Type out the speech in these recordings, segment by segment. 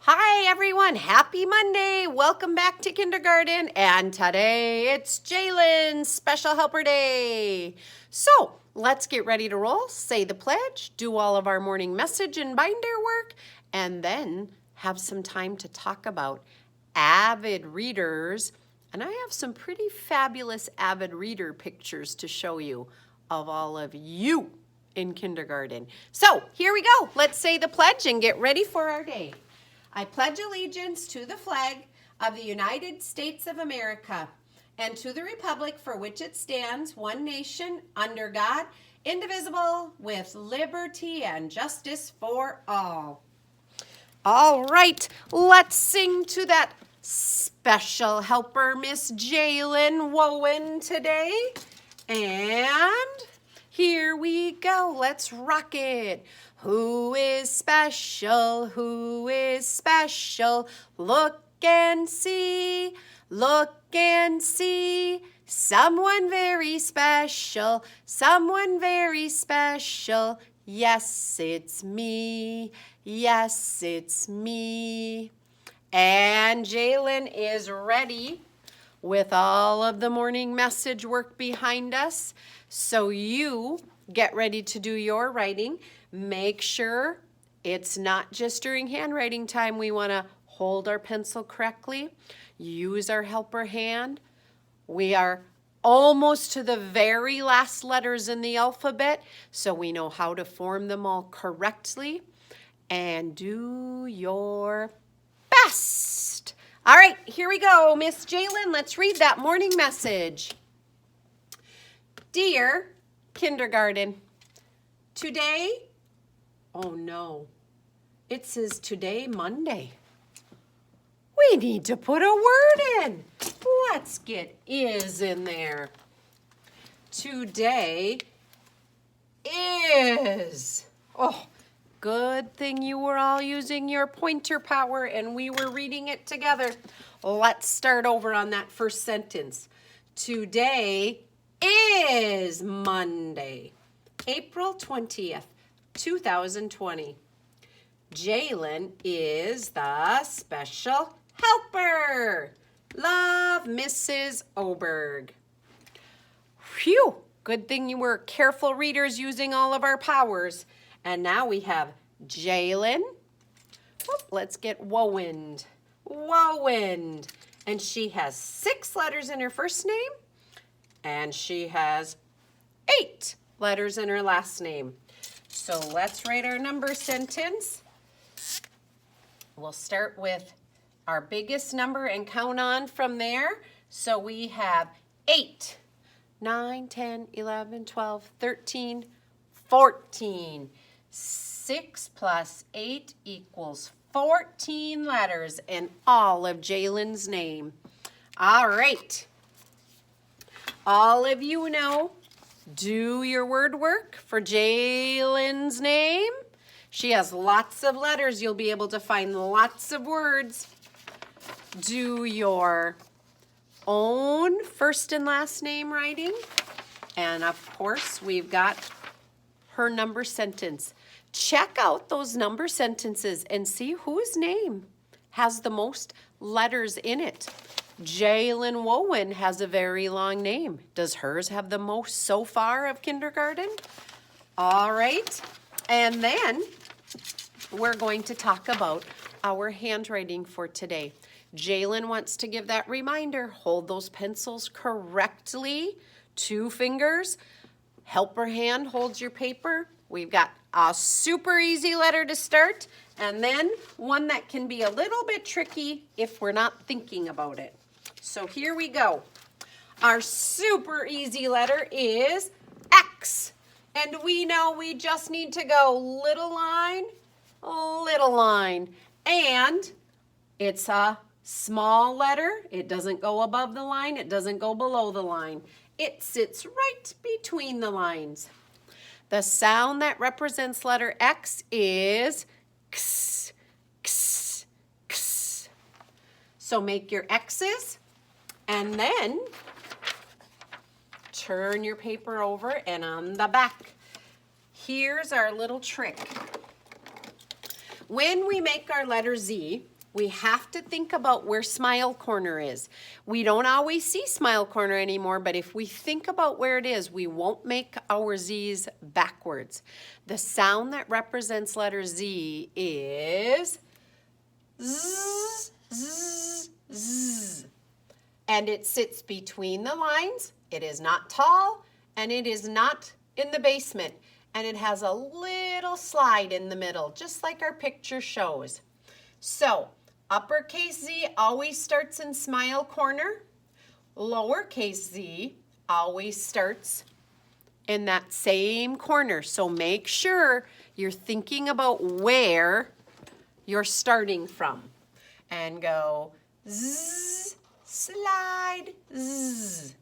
Hi everyone, happy Monday. Welcome back to kindergarten. And today it's Jalen's Special Helper Day. So let's get ready to roll, say the pledge, do all of our morning message and binder work, and then have some time to talk about avid readers. And I have some pretty fabulous avid reader pictures to show you of all of you in kindergarten. So here we go. Let's say the pledge and get ready for our day. I pledge allegiance to the flag of the United States of America and to the republic for which it stands, one nation, under God, indivisible, with liberty and justice for all. All right, let's sing to that special helper, Miss Jalen Wowen, today. And here we go. Let's rock it. Who is special? Who is special? Look and see. Look and see. Someone very special. Someone very special. Yes, it's me. Yes, it's me. And Jalen is ready with all of the morning message work behind us. So you get ready to do your writing. Make sure it's not just during handwriting time. We want to hold our pencil correctly, use our helper hand. We are almost to the very last letters in the alphabet, so we know how to form them all correctly. And do your best. All right, here we go. Miss Jalen, let's read that morning message. Dear kindergarten, today, oh no, it says today, Monday. We need to put a word in. Let's get is in there. Today is. Oh, good thing you were all using your pointer power and we were reading it together. Let's start over on that first sentence. Today is Monday, April 20th, 2020. Jalen is the special helper. Love, Mrs. Oberg. Phew, good thing you were careful readers using all of our powers. And now we have Jalen. Let's get Wowind. Wowind. And she has 6 letters in her first name. And she has 8 letters in her last name. So let's write our number sentence. We'll start with our biggest number and count on from there. So we have 8, 9, 10, 11, 12, 13, 14. 6 plus 8 equals 14 letters in all of Jalen's name. All right. All of you know, do your word work for Jalen's name. She has lots of letters. You'll be able to find lots of words. Do your own first and last name writing. And of course, we've got her number sentence. Check out those number sentences and see whose name has the most letters in it. Jalen Wowen has a very long name. Does hers have the most so far of kindergarten? All right. And then we're going to talk about our handwriting for today. Jalen wants to give that reminder. Hold those pencils correctly. 2 fingers. Helper hand holds your paper. We've got a super easy letter to start, and then one that can be a little bit tricky if we're not thinking about it. So here we go. Our super easy letter is X. And we know we just need to go little line, and it's a small letter. It doesn't go above the line. It doesn't go below the line. It sits right between the lines. The sound that represents letter X is X, X, X. So make your X's and then turn your paper over, and on the back, here's our little trick. When we make our letter Z, we have to think about where Smile Corner is. We don't always see Smile Corner anymore, but if we think about where it is, we won't make our Z's backwards. The sound that represents letter Z is Z, Z, Z. And it sits between the lines. It is not tall, and it is not in the basement. And it has a little slide in the middle, just like our picture shows. So, uppercase Z always starts in Smile Corner. Lowercase z always starts in that same corner. So make sure you're thinking about where you're starting from. And go zzz, slide, zzz.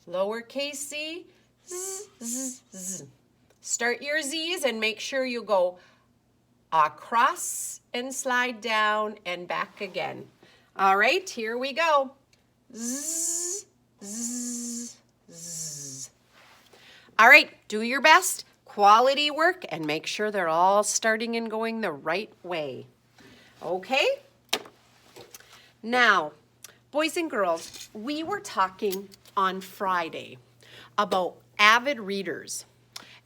Lowercase z, zzz, zzz, zzz. Start your Z's and make sure you go across and slide down and back again. All right, here we go. Zzz, zzz, zzz. All right, do your best, quality work, and make sure they're all starting and going the right way. Okay? Now, boys and girls, we were talking on Friday about avid readers.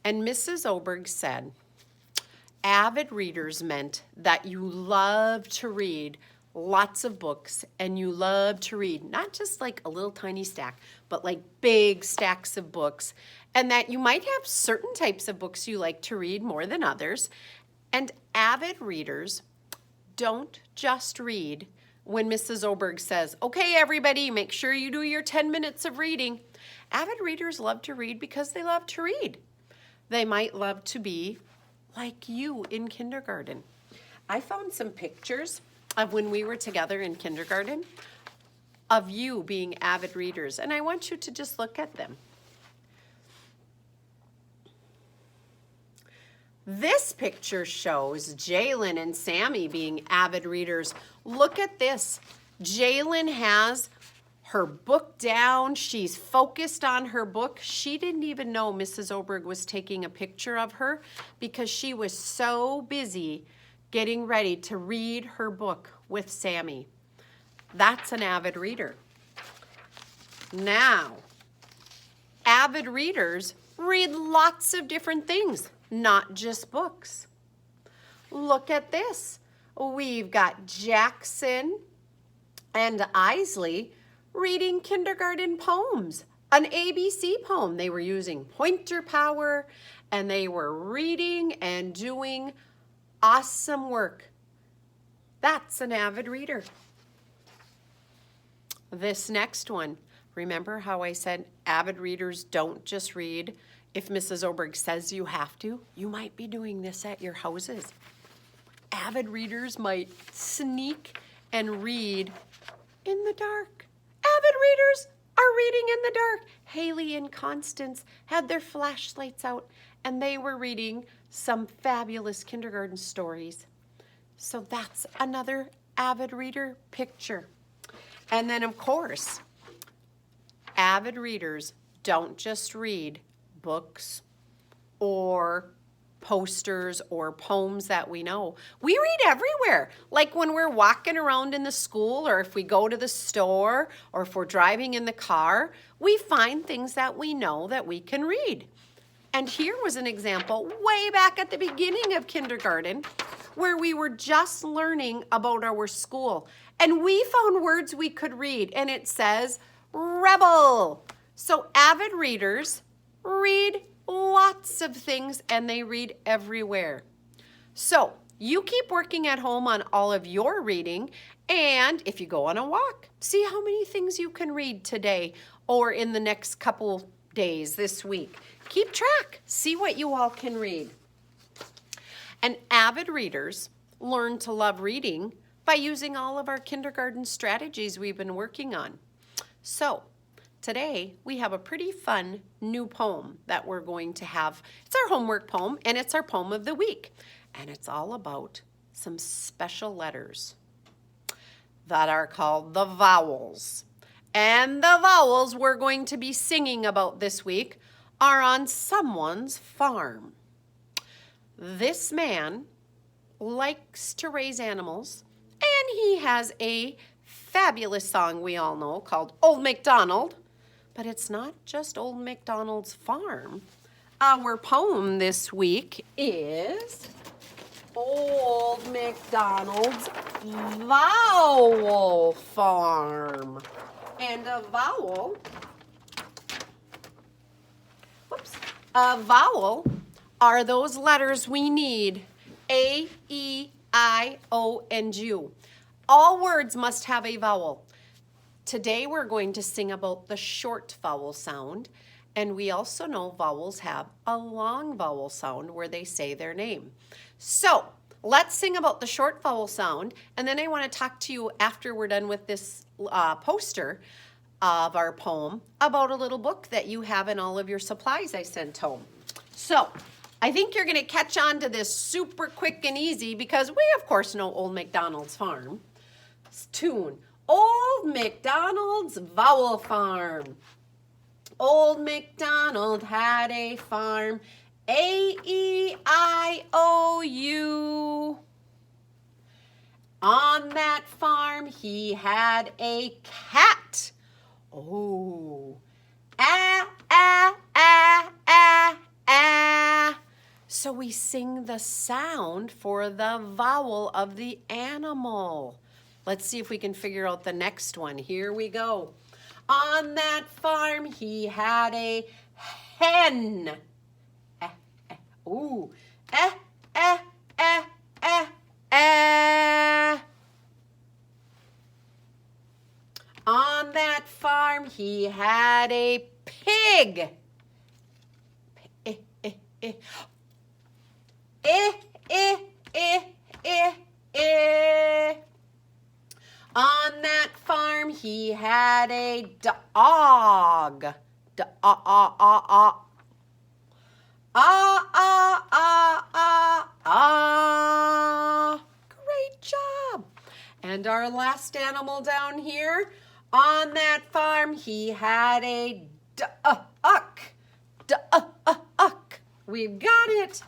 And Mrs. Oberg said, avid readers meant that you love to read lots of books and you love to read not just like a little tiny stack, but like big stacks of books, and that you might have certain types of books you like to read more than others. And avid readers don't just read when Mrs. Oberg says, okay, everybody, make sure you do your 10 minutes of reading. Avid readers love to read because they love to read. They might love to be like you in kindergarten. I found some pictures of when we were together in kindergarten of you being avid readers, and I want you to just look at them. This picture shows Jalen and Sammy being avid readers. Look at this. Jalen has her book down. She's focused on her book. She didn't even know Mrs. Oberg was taking a picture of her because she was so busy getting ready to read her book with Sammy. That's an avid reader. Now, avid readers read lots of different things, not just books. Look at this. We've got Jackson and Isley reading kindergarten poems, an ABC poem. They were using pointer power and they were reading and doing awesome work. That's an avid reader. This next one, remember how I said avid readers don't just read if Mrs. Oberg says you have to? You might be doing this at your houses. Avid readers might sneak and read in the dark. Avid readers are reading in the dark. Haley and Constance had their flashlights out and they were reading some fabulous kindergarten stories. So that's another avid reader picture. And then of course, avid readers don't just read books or posters or poems that we know. We read everywhere. Like when we're walking around in the school, or if we go to the store, or if we're driving in the car, we find things that we know that we can read. And here was an example way back at the beginning of kindergarten where we were just learning about our school. And we found words we could read, and it says rebel. So avid readers read lots of things and they read everywhere. So you keep working at home on all of your reading, and if you go on a walk, see how many things you can read today or in the next couple days this week. Keep track, see what you all can read. And avid readers learn to love reading by using all of our kindergarten strategies we've been working on. So today, we have a pretty fun new poem that we're going to have. It's our homework poem, and it's our poem of the week. And it's all about some special letters that are called the vowels. And the vowels we're going to be singing about this week are on someone's farm. This man likes to raise animals, and he has a fabulous song we all know called Old MacDonald. But it's not just Old MacDonald's farm. Our poem this week is Old MacDonald's Vowel Farm. And a vowel are those letters we need. A, E, I, O, and U. All words must have a vowel. Today we're going to sing about the short vowel sound, and we also know vowels have a long vowel sound where they say their name. So let's sing about the short vowel sound, and then I want to talk to you after we're done with this poster of our poem about a little book that you have in all of your supplies I sent home. So I think you're going to catch on to this super quick and easy because we of course know Old MacDonald's farm. Tune. Old MacDonald's Vowel Farm. Old MacDonald had a farm, A-E-I-O-U. On that farm he had a cat. Oh, ah, ah, ah, ah, ah. So we sing the sound for the vowel of the animal. Let's see if we can figure out the next one. Here we go. On that farm he had a hen. Ooh. On that farm he had a pig. On that farm he had a dog. Great job. And our last animal down here, on that farm he had a duck. We've got it.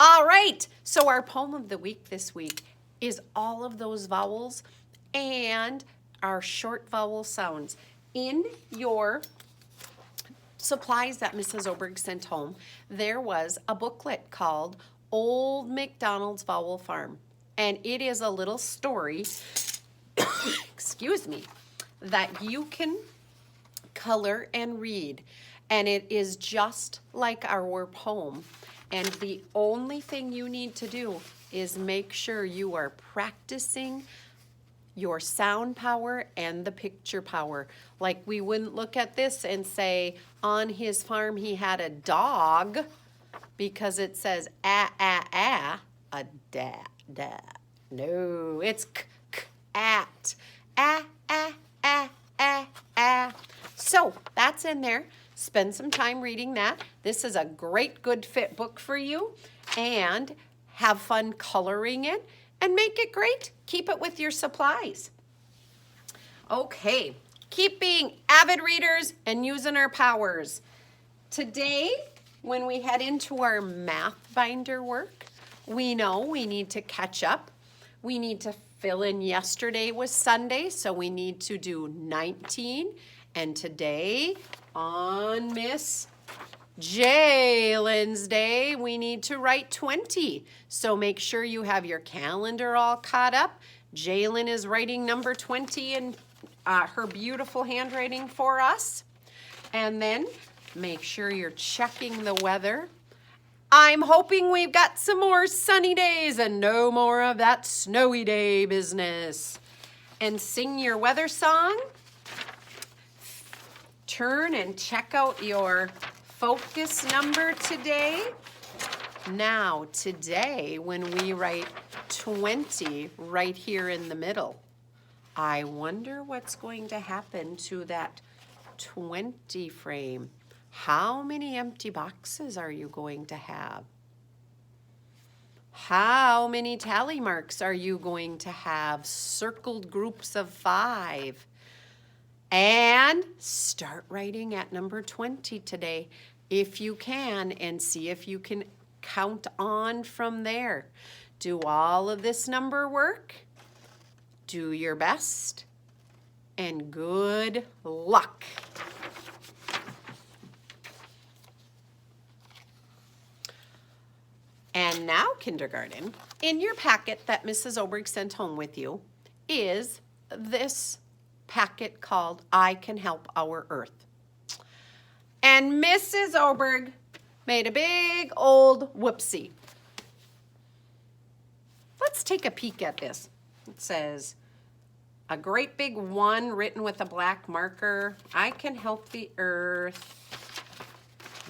All right, so our poem of the week this week is all of those vowels and our short vowel sounds. In your supplies that Mrs. Oberg sent home, there was a booklet called Old MacDonald's Vowel Farm. And it is a little story, excuse me, that you can color and read. And it is just like our poem. And the only thing you need to do is make sure you are practicing your sound power and the picture power. Like we wouldn't look at this and say, on his farm he had a dog, because it says a da. No, it's at. So that's in there. Spend some time reading that. This is a great, good fit book for you. And have fun coloring it and make it great. Keep it with your supplies. Okay, keep being avid readers and using our powers. Today, when we head into our math binder work, we know we need to catch up. We need to fill in yesterday was Sunday, so we need to do 19. And today, on Miss Jalen's day, we need to write 20. So make sure you have your calendar all caught up. Jalen is writing number 20 in her beautiful handwriting for us. And then make sure you're checking the weather. I'm hoping we've got some more sunny days and no more of that snowy day business. And sing your weather song. Turn and check out your focus number today. Now, today, when we write 20 right here in the middle, I wonder what's going to happen to that 20 frame. How many empty boxes are you going to have? How many tally marks are you going to have? Circled groups of 5. And start writing at number 20 today, if you can, and see if you can count on from there. Do all of this number work. Do your best, and good luck. And now, kindergarten, in your packet that Mrs. Oberg sent home with you is this packet called I Can Help Our Earth. And Mrs. Oberg made a big old whoopsie. Let's take a peek at this. It says, a great big 1 written with a black marker. I can help the earth.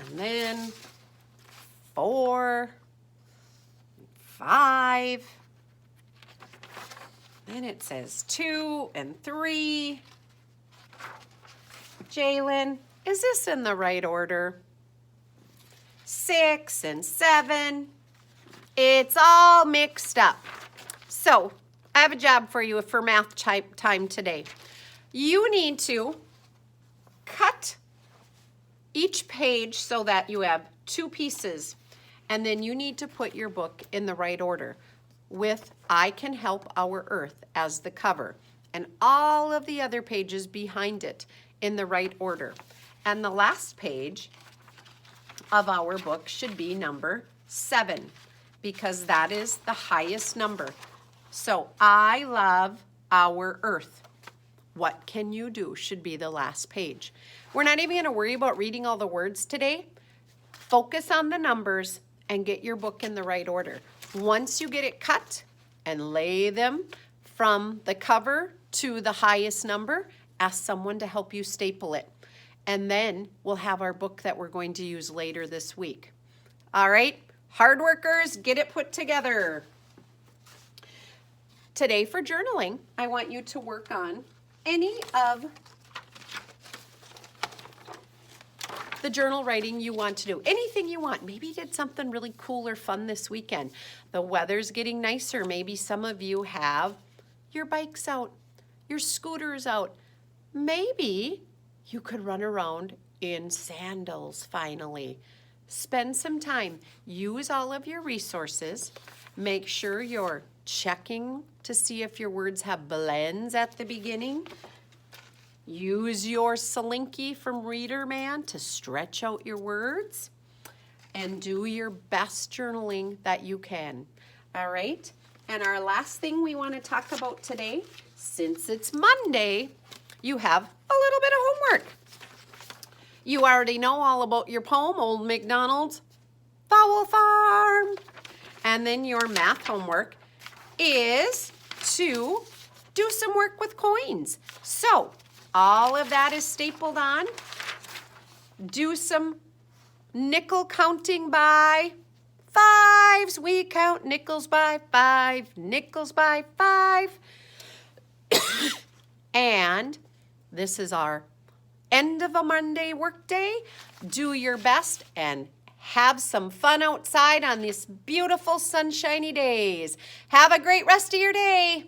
And then 4, 5. Then it says 2 and 3. Jalen, is this in the right order? 6 and 7. It's all mixed up. So, I have a job for you for math time today. You need to cut each page so that you have 2 pieces, and then you need to put your book in the right order with I Can Help Our Earth as the cover, and all of the other pages behind it in the right order. And the last page of our book should be number 7, because that is the highest number. So, I love our earth. What can you do should be the last page. We're not even going to worry about reading all the words today. Focus on the numbers and get your book in the right order. Once you get it cut and lay them from the cover to the highest number, ask someone to help you staple it. And then we'll have our book that we're going to use later this week. All right, hard workers, get it put together. Today for journaling, I want you to work on any of the journal writing you want to do. Anything you want. Maybe you did something really cool or fun this weekend. The weather's getting nicer. Maybe some of you have your bikes out, your scooters out. Maybe you could run around in sandals finally. Spend some time. Use all of your resources. Make sure you're checking to see if your words have blends at the beginning. Use your Slinky from Reader Man to stretch out your words. And do your best journaling that you can. All right? And our last thing we want to talk about today, since it's Monday, you have a little bit of homework. You already know all about your poem, Old MacDonald's Fowl Farm. And then your math homework is to do some work with coins. So, all of that is stapled on. Do some nickel counting by 5s. We count nickels by 5, nickels by 5. And this is our end of a Monday workday. Do your best and have some fun outside on these beautiful sunshiny days. Have a great rest of your day.